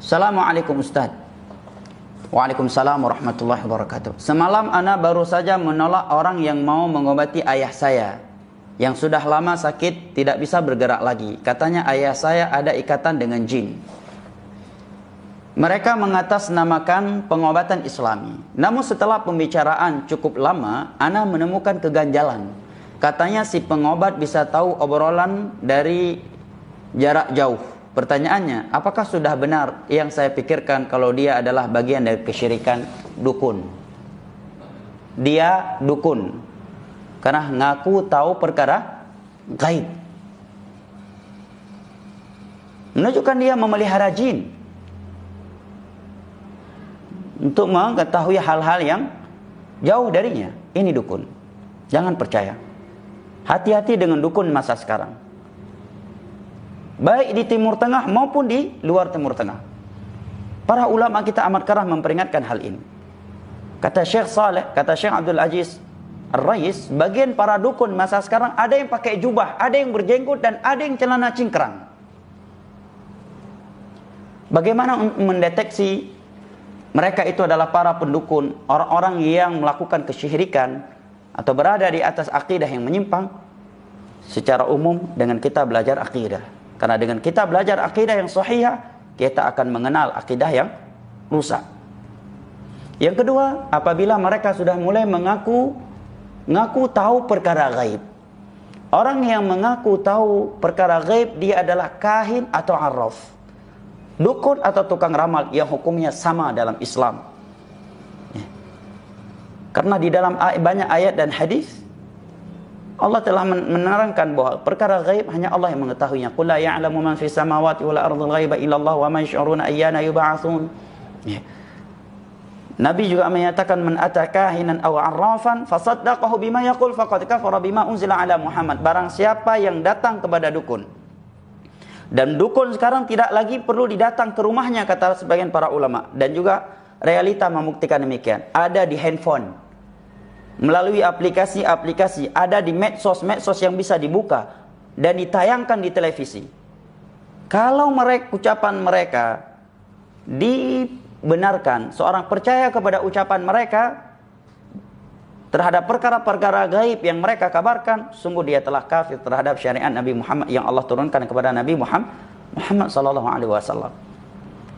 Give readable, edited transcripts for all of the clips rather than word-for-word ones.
Assalamualaikum Ustaz. Waalaikumsalam warahmatullahi wabarakatuh. Semalam ana baru saja menolak orang yang mau mengobati ayah saya yang sudah lama sakit, tidak bisa bergerak lagi. Katanya ayah saya ada ikatan dengan jin. Mereka mengatasnamakan pengobatan Islami. Namun setelah pembicaraan cukup lama, ana menemukan keganjalan. Katanya si pengobat bisa tahu obrolan dari jarak jauh. Pertanyaannya, apakah sudah benar yang saya pikirkan kalau dia adalah bagian dari kesyirikan dukun? Dia dukun karena ngaku tahu perkara gaib, menunjukkan dia memelihara jin untuk mengetahui hal-hal yang jauh darinya. Ini dukun. Jangan percaya. Hati-hati dengan dukun masa sekarang, baik di Timur Tengah maupun di luar Timur Tengah. Para ulama kita amat kerap memperingatkan hal ini. Kata Syekh Saleh, kata Syekh Abdul Aziz Ar-Rais, bagian para dukun masa sekarang ada yang pakai jubah, ada yang berjenggot, dan ada yang celana cingkrang. Bagaimana mendeteksi mereka itu adalah para pendukun, orang-orang yang melakukan kesyirikan atau berada di atas akidah yang menyimpang? Secara umum dengan kita belajar akidah. Karena dengan kita belajar akidah yang sahihah, kita akan mengenal akidah yang rusak. Yang kedua, apabila mereka sudah mulai mengaku tahu perkara gaib. Orang yang mengaku tahu perkara gaib, dia adalah kahin atau arraf, dukun atau tukang ramal, yang hukumnya sama dalam Islam. Karena di dalam banyak ayat dan hadis Allah telah menerangkan bahwa perkara gaib hanya Allah yang mengetahuinya. Qul la ya'lamu man fis samawati wal ardhil ghaiba illa Allah wa ma yash'uruna ayyana yub'atsun. Nabi juga menyatakan, man atakahinan aw 'arrafan fasaddaqahu bima yaqul faqad kafara bima unzila ala Muhammad. Barang siapa yang datang kepada dukun, dan dukun sekarang tidak lagi perlu didatang ke rumahnya, kata sebagian para ulama, dan juga realita membuktikan demikian. Ada di handphone, melalui aplikasi-aplikasi, ada di medsos yang bisa dibuka dan ditayangkan di televisi. Kalau ucapan mereka dibenarkan, seorang percaya kepada ucapan mereka terhadap perkara-perkara gaib yang mereka kabarkan, sungguh dia telah kafir terhadap syariat Nabi Muhammad yang Allah turunkan kepada Nabi Muhammad sallallahu alaihi wasallam.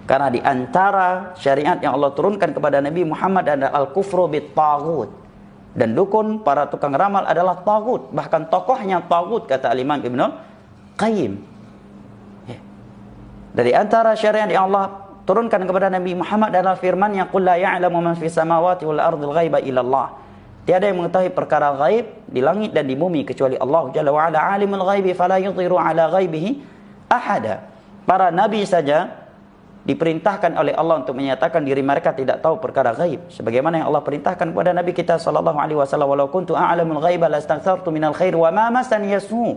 Karena di antara syariat yang Allah turunkan kepada Nabi Muhammad adalah al-kufru bit-taghut. Dan dukun, para tukang ramal adalah tagut. Bahkan tokohnya tagut, kata Al-Imam Ibnu Qayyim. Dari antara syariat yang Allah turunkan kepada Nabi Muhammad adalah firman-Nya, qul la ya'lamu man fis samawati wal ardhil ghaiba illa Allah. Tiada yang mengetahui perkara gaib di langit dan di bumi kecuali Allah Jalla wa ala. Alimul ghaibi fala yudhiru ala ghaibihi ahada. Para nabi saja diperintahkan oleh Allah untuk menyatakan diri mereka tidak tahu perkara gaib, sebagaimana yang Allah perintahkan kepada Nabi kita sallallahu alaihi wasallam, walau kuntu a'lamul ghaiba lastaghfartu minal khair wa ma masani yasu.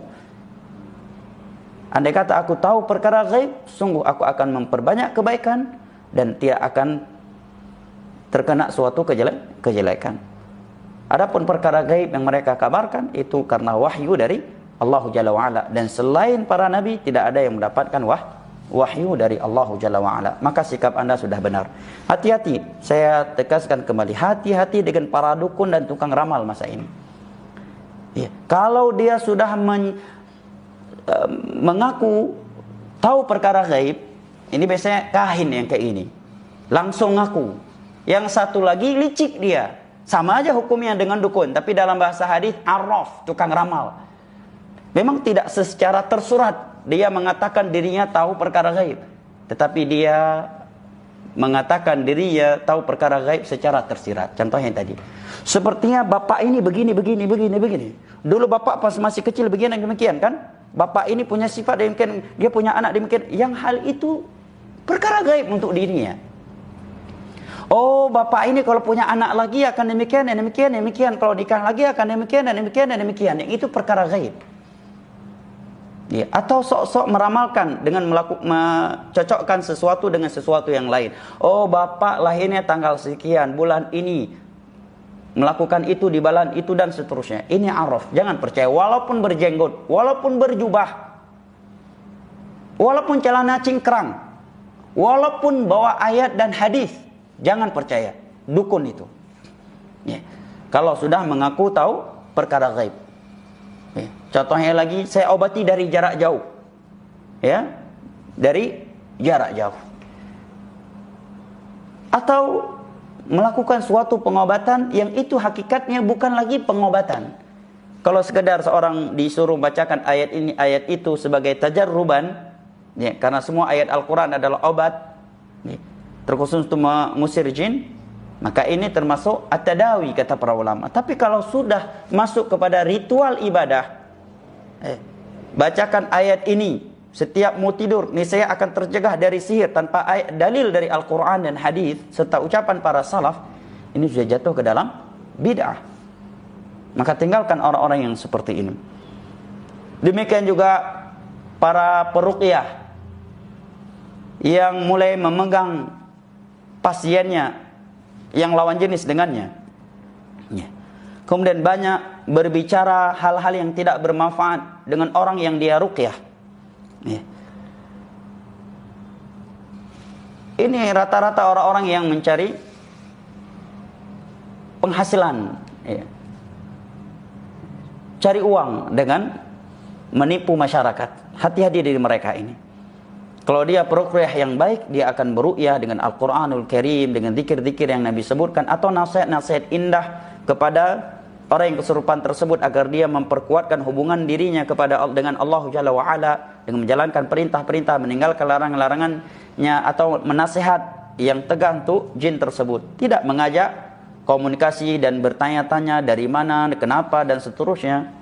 Andai kata aku tahu perkara gaib, sungguh aku akan memperbanyak kebaikan dan tidak akan terkena suatu kejelekan. Adapun perkara gaib yang mereka kabarkan itu karena wahyu dari Allah Jalla wa ala, dan selain para nabi tidak ada yang mendapatkan wahyu dari Allah Jalla wa'ala. Maka sikap anda sudah benar. Hati-hati, saya tegaskan kembali, hati-hati dengan para dukun dan tukang ramal masa ini. Kalau dia sudah mengaku tahu perkara gaib, ini biasanya kahin yang kayak ini, langsung ngaku. Yang satu lagi licik dia, sama aja hukumnya dengan dukun, tapi dalam bahasa hadis arraf, tukang ramal. Memang tidak secara tersurat dia mengatakan dirinya tahu perkara gaib, tetapi dia mengatakan dirinya tahu perkara gaib secara tersirat. Contohnya tadi, sepertinya bapak ini begini. Dulu bapak pas masih kecil begini demikian kan? Bapak ini punya sifat demikian, dia punya anak demikian. Yang hal itu perkara gaib untuk dirinya. Oh, bapak ini kalau punya anak lagi akan demikian. Kalau nikah lagi akan demikian. Yang itu perkara gaib. Atau sok-sok meramalkan dengan mencocokkan sesuatu dengan sesuatu yang lain. Oh, bapak lahirnya tanggal sekian, bulan ini, melakukan itu di bulan itu, dan seterusnya. Ini arraf. Jangan percaya, walaupun berjenggot, walaupun berjubah, walaupun celana cingkrang, Walaupun bawa ayat dan hadis, jangan percaya. Dukun itu. Ya. Kalau sudah mengaku tahu perkara gaib. Ya. Contohnya lagi, saya obati dari jarak jauh. Ya, dari jarak jauh. Atau melakukan suatu pengobatan yang itu hakikatnya bukan lagi pengobatan. Kalau sekedar seorang disuruh bacakan ayat ini, ayat itu sebagai tajarruban, ya, karena semua ayat Al-Quran adalah obat, ya, terkhusus untuk mengusir jin, maka ini termasuk at-tadawi kata para ulama. Tapi kalau sudah masuk kepada ritual ibadah, bacakan ayat ini setiap mau tidur, niscaya akan tercegah dari sihir tanpa dalil dari Al-Quran dan hadis serta ucapan para salaf, ini sudah jatuh ke dalam bid'ah. Maka tinggalkan orang-orang yang seperti ini. Demikian juga para peruqyah yang mulai memegang pasiennya yang lawan jenis dengannya, ya. Kemudian banyak berbicara hal-hal yang tidak bermanfaat dengan orang yang dia ruqyah. Ya. Ini rata-rata orang-orang yang mencari penghasilan, ya, cari uang dengan menipu masyarakat. Hati-hati dari mereka ini. Kalau dia peruqyah yang baik, dia akan beruqyah dengan Al-Quranul Karim, dengan zikir-zikir yang Nabi sebutkan, atau nasihat-nasihat indah kepada orang yang kesurupan tersebut agar dia memperkuatkan hubungan dirinya dengan Allah Jalla wa'ala, dengan menjalankan perintah-perintah, meninggalkan larangan-larangannya, atau menasihat yang tegas untuk jin tersebut. Tidak mengajak komunikasi dan bertanya-tanya dari mana, kenapa, dan seterusnya.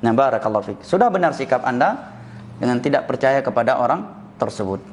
Nah, barakallahu fiik. Sudah benar sikap Anda dengan tidak percaya kepada orang tersebut.